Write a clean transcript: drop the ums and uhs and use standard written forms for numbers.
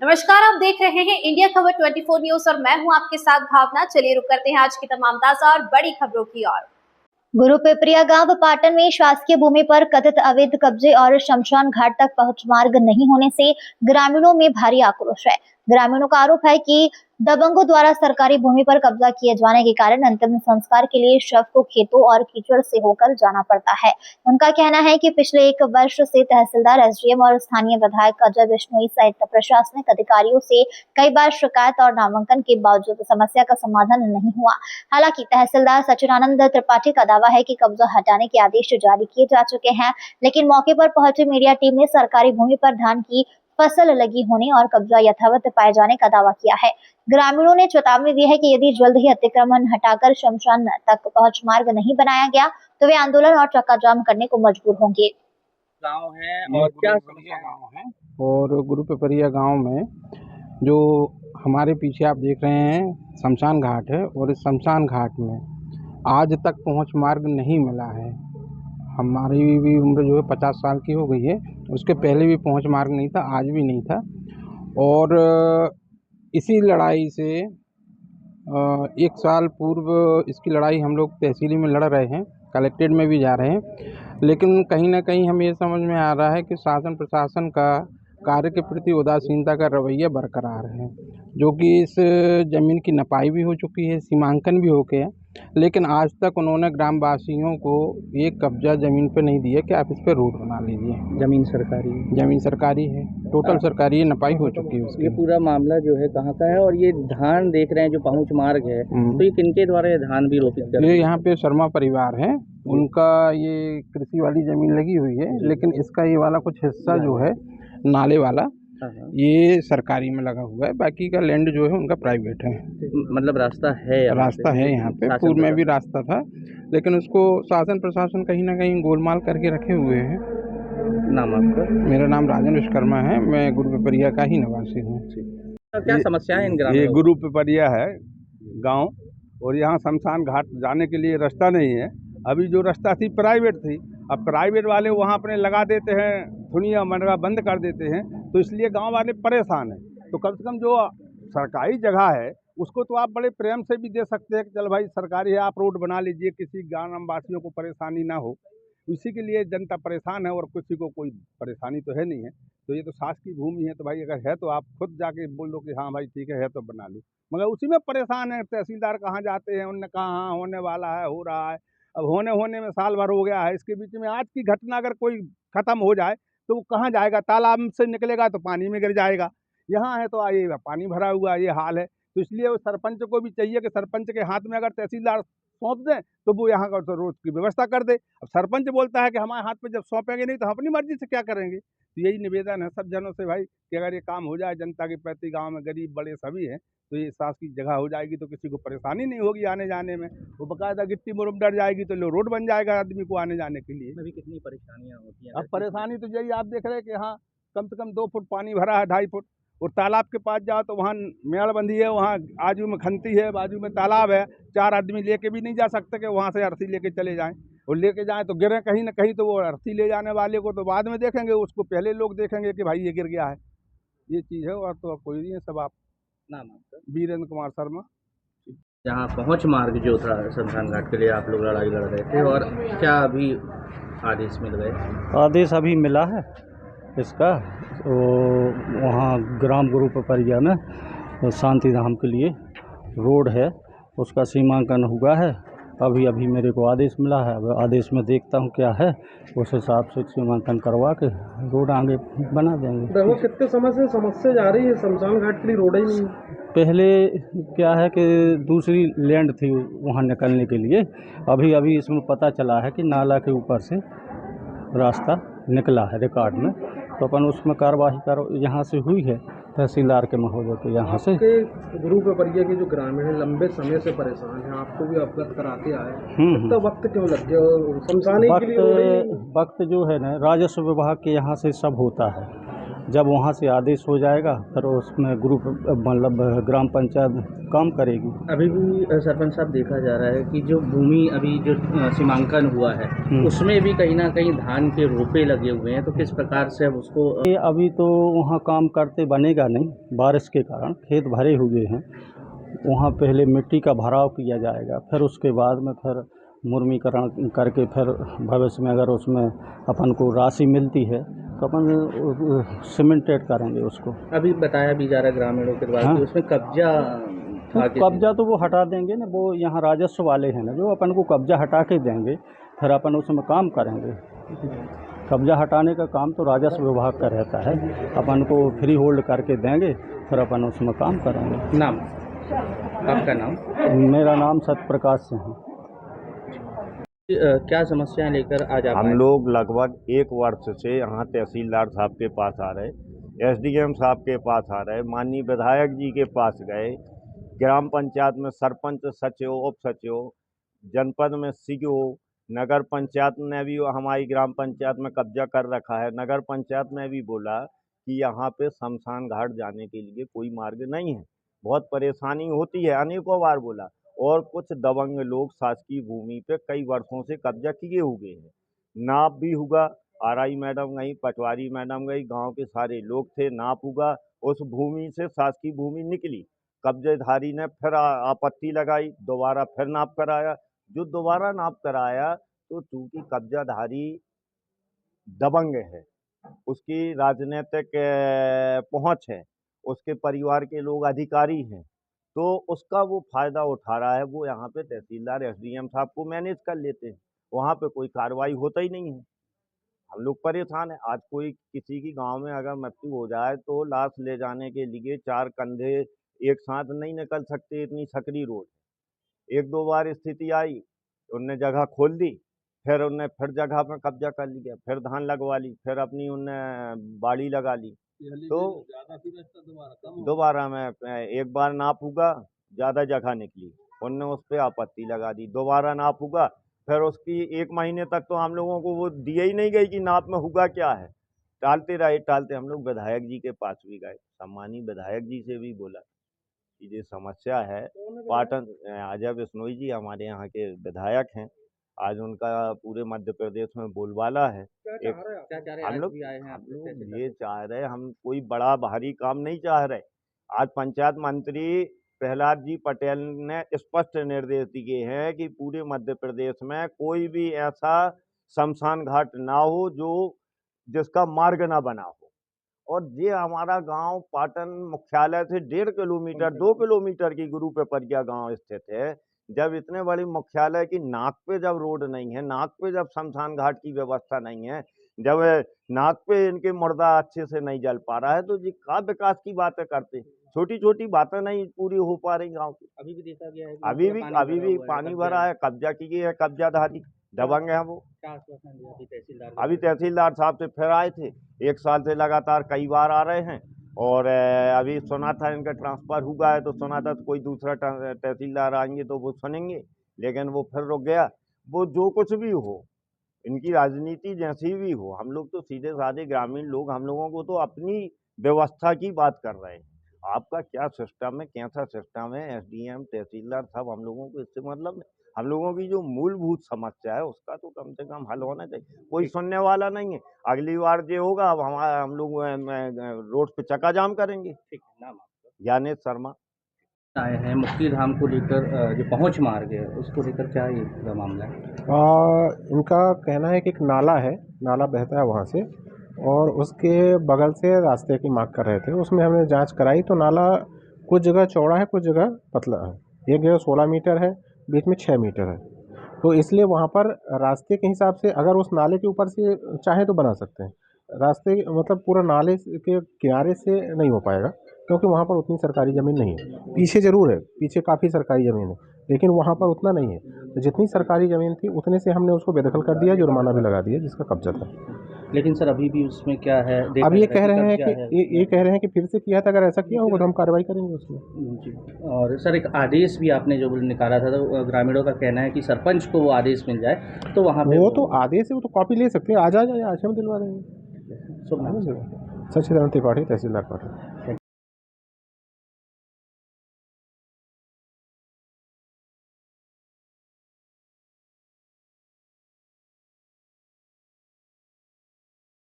नमस्कार, आप देख रहे हैं इंडिया खबर 24 न्यूज और मैं हूं आपके साथ भावना। चलिए रुक करते हैं आज की तमाम ताजा और बड़ी खबरों की ओर। गुरुपिपरिया गांव पाटन में शासकीय भूमि पर कथित अवैध कब्जे और शमशान घाट तक पहुंच मार्ग नहीं होने से ग्रामीणों में भारी आक्रोश है। ग्रामीणों का आरोप है कि दबंगों द्वारा सरकारी भूमि पर कब्जा किए जाने के कारण अंतिम संस्कार के लिए शव को खेतों और कीचड़ से होकर जाना पड़ता है। उनका कहना है कि पिछले 1 वर्ष से तहसीलदार, एसडीएम और स्थानीय विधायक अजय बिश्नोई सहित प्रशासनिक अधिकारियों से कई बार शिकायत और नामांकन के बावजूद समस्या का समाधान नहीं हुआ। हालांकि तहसीलदार सचिदानंद त्रिपाठी का दावा है कि कब्जा हटाने के आदेश जारी किए जा चुके हैं, लेकिन मौके पर पहुंची मीडिया टीम ने सरकारी भूमि पर धान की फसल लगी होने और कब्जा यथावत पाए जाने का दावा किया है। ग्रामीणों ने चेतावनी दी है कि यदि जल्द ही अतिक्रमण हटाकर शमशान तक पहुंच मार्ग नहीं बनाया गया तो वे आंदोलन और चक्का जाम करने को मजबूर होंगे। गाँव है और क्या समस्या गाँव है? और गुरुपिपरिया गांव में जो हमारे पीछे आप देख रहे हैं शमशान घाट है, और इस शमशान घाट में आज तक पहुंच मार्ग नहीं मिला है। हमारी भी उम्र जो है 50 साल की हो गई है, उसके पहले भी पहुंच मार्ग नहीं था, आज भी नहीं था। और इसी लड़ाई से 1 साल पूर्व इसकी लड़ाई हम लोग तहसीली में लड़ रहे हैं, कलेक्ट्रेट में भी जा रहे हैं, लेकिन कहीं ना कहीं हमें ये समझ में आ रहा है कि शासन प्रशासन का कार्य के प्रति उदासीनता का रवैया बरकरार है, जो कि इस ज़मीन की नपाई भी हो चुकी है, सीमांकन भी हो गया है, लेकिन आज तक उन्होंने ग्रामवासियों को एक कब्जा ज़मीन पे नहीं दिया कि आप इस पे रोड बना लीजिए। जमीन सरकारी है, टोटल सरकारी है, नपाई हो चुकी है उसकी। ये पूरा मामला जो है कहाँ का है? और ये धान देख रहे हैं जो पहुंच मार्ग है, तो ये किनके द्वारा ये धान भी रोपित कर? ये यहाँ पे शर्मा परिवार है, उनका ये कृषि वाली ज़मीन लगी हुई है, लेकिन इसका ये वाला कुछ हिस्सा जो है नाले वाला, ये सरकारी में लगा हुआ है, बाकी का लैंड जो है उनका प्राइवेट है। मतलब रास्ता है यहाँ पे पूर्व में भी रास्ता था, लेकिन उसको शासन प्रशासन कहीं ना कहीं गोलमाल करके रखे हुए हैं। नाम आपका? मेरा नाम राजन विश्वकर्मा है, मैं गुरुपिपरिया का ही निवासी हूँ। तो क्या समस्या है इन ग्रामीणों? ये गुरुपिपरिया है गांव, और यहाँ शमशान घाट जाने के लिए रास्ता नहीं है। अभी जो रास्ता थी प्राइवेट थी, अब प्राइवेट वाले वहाँ अपने लगा देते हैं, धुनिया मनरेगा बंद कर देते हैं, तो इसलिए गांव वाले परेशान हैं। तो कम से कम जो सरकारी जगह है उसको तो आप बड़े प्रेम से भी दे सकते हैं कि चल भाई सरकारी है, आप रोड बना लीजिए, किसी ग्रामवासियों को परेशानी ना हो। इसी के लिए जनता परेशान है, और किसी को कोई परेशानी तो है नहीं है। तो ये तो शासकीय भूमि है, तो भाई अगर है तो आप खुद जाके बोल दो कि हाँ भाई ठीक है तो बना लो, मगर उसी में परेशान है। तहसीलदार कहाँ जाते हैं, उनने कहा हाँ होने वाला है, हो रहा है, अब होने में साल भर हो गया है। इसके बीच में आज की घटना अगर कोई ख़त्म हो जाए तो वो कहाँ जाएगा? तालाब से निकलेगा तो पानी में गिर जाएगा। यहाँ है तो ये पानी भरा हुआ ये हाल है। तो इसलिए सरपंच को भी चाहिए कि सरपंच के हाथ में अगर तहसीलदार सौंप दें तो वो यहाँ का तो रोड की व्यवस्था कर दे। अब सरपंच बोलता है कि हमारे हाथ में जब सौंपेंगे नहीं तो हम अपनी मर्जी से क्या करेंगे। तो यही निवेदन है सब जनों से भाई कि अगर ये काम हो जाए जनता के प्रति, गांव में गरीब बड़े सभी हैं, तो ये शासकीय जगह हो जाएगी तो किसी को परेशानी नहीं होगी आने जाने में। वो बाकायदा गिट्टी मुरम डर जाएगी तो रोड बन जाएगा आदमी को आने जाने के लिए। अभी कितनी परेशानियाँ होती हैं? अब परेशानी तो यही आप देख रहे हैं कि हाँ कम से कम 2 फुट पानी भरा है, 2.5 फुट, और तालाब के पास जाओ तो वहाँ मेड़बंदी है, वहाँ आजू में खंती है, बाजू में तालाब है, 4 आदमी लेके भी नहीं जा सकते कि वहाँ से अर्थी लेके चले जाएं, और लेके जाएं तो गिरे कहीं ना कहीं, तो वो अर्थी ले जाने वाले को तो बाद में देखेंगे, उसको पहले लोग देखेंगे कि भाई ये गिर गया है। ये चीज़ है, और तो कोई नहीं है। सब आप? नाम आपका? वीरेंद्र कुमार शर्मा। जहाँ पहुंच मार्ग जो था शमशान घाट के लिए आप लोग लड़ाई लड़ रहे थे, और क्या अभी आदेश मिल गए? आदेश अभी मिला है इसका, तो वहाँ ग्राम गुरुपिपरिया में शांति धाम के लिए रोड है, उसका सीमांकन हुआ है। अभी मेरे को आदेश मिला है, अब आदेश में देखता हूँ क्या है, उस हिसाब से सीमांकन करवा के रोड आगे बना देंगे। वो कितने समय से समस्या जा रही है, शमशान घाट के लिए रोड ही नहीं। पहले क्या है कि दूसरी लैंड थी वहाँ निकलने के लिए, अभी इसमें पता चला है कि नाला के ऊपर से रास्ता निकला है रिकॉर्ड में, तो अपन उसमें कार्रवाई यहाँ से हुई है तहसीलदार के महोदय के यहाँ से। गुरुपिपरिया के जो ग्रामीण हैं लंबे समय से परेशान हैं, आपको भी अवगत कराते आए, इतना वक्त क्यों लग गया शमशान के लिए? वक्त जो है ना राजस्व विभाग के यहाँ से सब होता है, जब वहाँ से आदेश हो जाएगा फिर उसमें ग्रुप मतलब ग्राम पंचायत काम करेगी। अभी भी सरपंच साहब देखा जा रहा है कि जो भूमि अभी जो सीमांकन हुआ है उसमें भी कहीं ना कहीं धान के रोपे लगे हुए हैं, तो किस प्रकार से अब उसको ये अभी तो वहाँ काम करते बनेगा नहीं, बारिश के कारण खेत भरे हुए हैं। वहाँ पहले मिट्टी का भराव किया जाएगा, फिर उसके बाद में फिर मुर्मीकरण करके फिर भविष्य में अगर उसमें अपन को राशि मिलती है तो अपन सीमेंटेड करेंगे उसको। अभी बताया भी जा रहा है ग्रामीणों के द्वारा कि उसमें कब्जा था किसी- कब्जा तो वो हटा देंगे ना, वो यहाँ राजस्व वाले हैं ना जो अपन को कब्जा हटा के देंगे, फिर अपन उसमें काम करेंगे। कब्जा हटाने का काम तो राजस्व विभाग का रहता है, अपन को फ्री होल्ड करके देंगे, फिर अपन उसमें काम करेंगे। नाम आपका नाम? मेरा नाम सत्यप्रकाश सिंह है। क्या समस्याएं लेकर आज आप हम आए? लोग लगभग 1 वर्ष से यहाँ तहसीलदार साहब के पास आ रहे, एसडीएम साहब के पास आ रहे, माननीय विधायक जी के पास गए, ग्राम पंचायत में सरपंच सचिव उप सचिव, जनपद में सीओ, नगर पंचायत ने भी हमारी ग्राम पंचायत में कब्जा कर रखा है। नगर पंचायत ने भी बोला कि यहाँ पे शमशान घाट जाने के लिए कोई मार्ग नहीं है, बहुत परेशानी होती है, अनेकों बार बोला। और कुछ दबंग लोग शासकीय भूमि पे कई वर्षों से कब्जा किए हुए हैं। नाप भी हुआ, आरआई मैडम गई, पटवारी मैडम गई, गांव के सारे लोग थे, नाप हुआ, उस भूमि से शासकीय भूमि निकली। कब्जेधारी ने फिर आपत्ति लगाई, दोबारा फिर नाप कराया। जो दोबारा नाप कराया तो चूंकि कब्जाधारी दबंग है, उसकी राजनीतिक पहुंच है, उसके परिवार के लोग अधिकारी हैं, तो उसका वो फायदा उठा रहा है। वो यहाँ पे तहसीलदार एसडीएम साहब को मैनेज कर लेते हैं, वहाँ पे कोई कार्रवाई होता ही नहीं है। हम लोग परेशान हैं। आज कोई किसी की गांव में अगर मृत्यु हो जाए तो लाश ले जाने के लिए 4 कंधे एक साथ नहीं निकल सकते, इतनी सकरी रोड। 1-2 बार स्थिति आई, उनने जगह खोल दी, फिर उनने फिर जगह पे कब्जा कर लिया, फिर धान लगवा ली, फिर अपनी उनने बाड़ी लगा ली। तो दोबारा में एक बार नाप हुआ, ज़्यादा जगह निकली, उनने उस पर आपत्ति लगा दी, दोबारा नाप हुआ, फिर उसकी 1 महीने तक तो हम लोगों को वो दिया ही नहीं गई कि नाप में हुआ क्या है। टालते रहे, टालते हम लोग विधायक जी के पास भी गए, सम्मानीय विधायक जी से भी बोला कि ये समस्या है। पाटन अजय बिश्नोई जी हमारे यहाँ के विधायक हैं, आज उनका पूरे मध्य प्रदेश में बोलबाला है। क्या चाह रहे हैं? हम आज लोग भी आए हैं आप लोग तहसीलदार? ये चाह रहे, हम कोई बड़ा भारी काम नहीं चाह रहे। आज पंचायत मंत्री प्रहलाद जी पटेल ने स्पष्ट निर्देश दिए हैं कि पूरे मध्य प्रदेश में कोई भी ऐसा शमशान घाट ना हो जो जिसका मार्ग ना बना हो। और ये हमारा गांव पाटन मुख्यालय से 1.5 किलोमीटर 2 किलोमीटर की गुरु पेपरिया गांव स्थित है। जब इतने बड़ी मुख्यालय की नाक पे जब रोड नहीं है, नाक पे जब शमशान घाट की व्यवस्था नहीं है, जब नाक पे इनके मुर्दा अच्छे से नहीं जल पा रहा है, तो जी का विकास की बातें करते। छोटी छोटी बातें नहीं पूरी हो पा रही गांव की। अभी भी देखा गया है कि अभी पूरा भी भरा हुआ है, पानी कब्जा भरा है। है, कब्जा किए है, कब्जाधारी दबंग है वो। क्या आश्वासन दिया अभी तहसीलदार के अभी द्वारा? तहसीलदार साहब से फिर आए थे, 1 साल से लगातार कई बार आ रहे हैं। और अभी सुना था इनका ट्रांसफ़र हुआ है, तो सुना था तो कोई दूसरा तहसीलदार आएंगे तो वो सुनेंगे, लेकिन वो फिर रुक गया। वो जो कुछ भी हो, इनकी राजनीति जैसी भी हो, हम लोग तो सीधे साधे ग्रामीण लोग, हम लोगों को तो अपनी व्यवस्था की बात कर रहे हैं। आपका क्या सिस्टम है, कैसा सिस्टम है, एसडीएम तहसीलदार साहब, हम लोगों को इससे मतलब नहीं। हम लोगों की जो मूलभूत समस्या है उसका तो कम से कम हल होना चाहिए। कोई सुनने वाला नहीं है। अगली बार जो होगा अब हम लोग रोड पे चक्का जाम करेंगे। ठीक है, नाम आपका? यानी शर्मा। आए हैं मुक्ति धाम को लेकर, जो पहुंच मार्ग है उसको लेकर क्या ये पूरा मामला है? इनका कहना है कि एक नाला है, नाला बहता है वहाँ से, और उसके बगल से रास्ते की मांग कर रहे थे। उसमें हमने जांच कराई तो नाला कुछ जगह चौड़ा है, कुछ जगह पतला है। एक जगह 16 मीटर है, बीच में 6 मीटर है। तो इसलिए वहाँ पर रास्ते के हिसाब से अगर उस नाले के ऊपर से चाहे तो बना सकते हैं। रास्ते मतलब पूरा नाले के किनारे से नहीं हो पाएगा, क्योंकि वहाँ पर उतनी सरकारी ज़मीन नहीं है। पीछे ज़रूर है, पीछे काफ़ी सरकारी ज़मीन है, लेकिन वहाँ पर उतना नहीं है। तो जितनी सरकारी ज़मीन थी उतने से हमने उसको बेदखल कर दिया, जुर्माना भी लगा दिया जिसका कब्जा था। लेकिन सर अभी भी उसमें क्या है? देखा अब ये जा रहा कह रहे हैं कब्जा कि है। ये कह रहे हैं कि फिर से किया था, अगर ऐसा किया होगा तो हम कार्रवाई करेंगे उसमें। जी। और सर एक आदेश भी आपने जो निकाला था, तो ग्रामीणों का कहना है कि सरपंच को वो आदेश मिल जाए तो वहाँ पे वो तो आदेश है, वो तो कॉपी ले सकते हैं। आज आ जाए, आज हम दिलवा देंगे। शुभ नाम। आज हम दिलवा देंगे। सच्चिदानंद त्रिपाठी, तहसीलदार पाटन।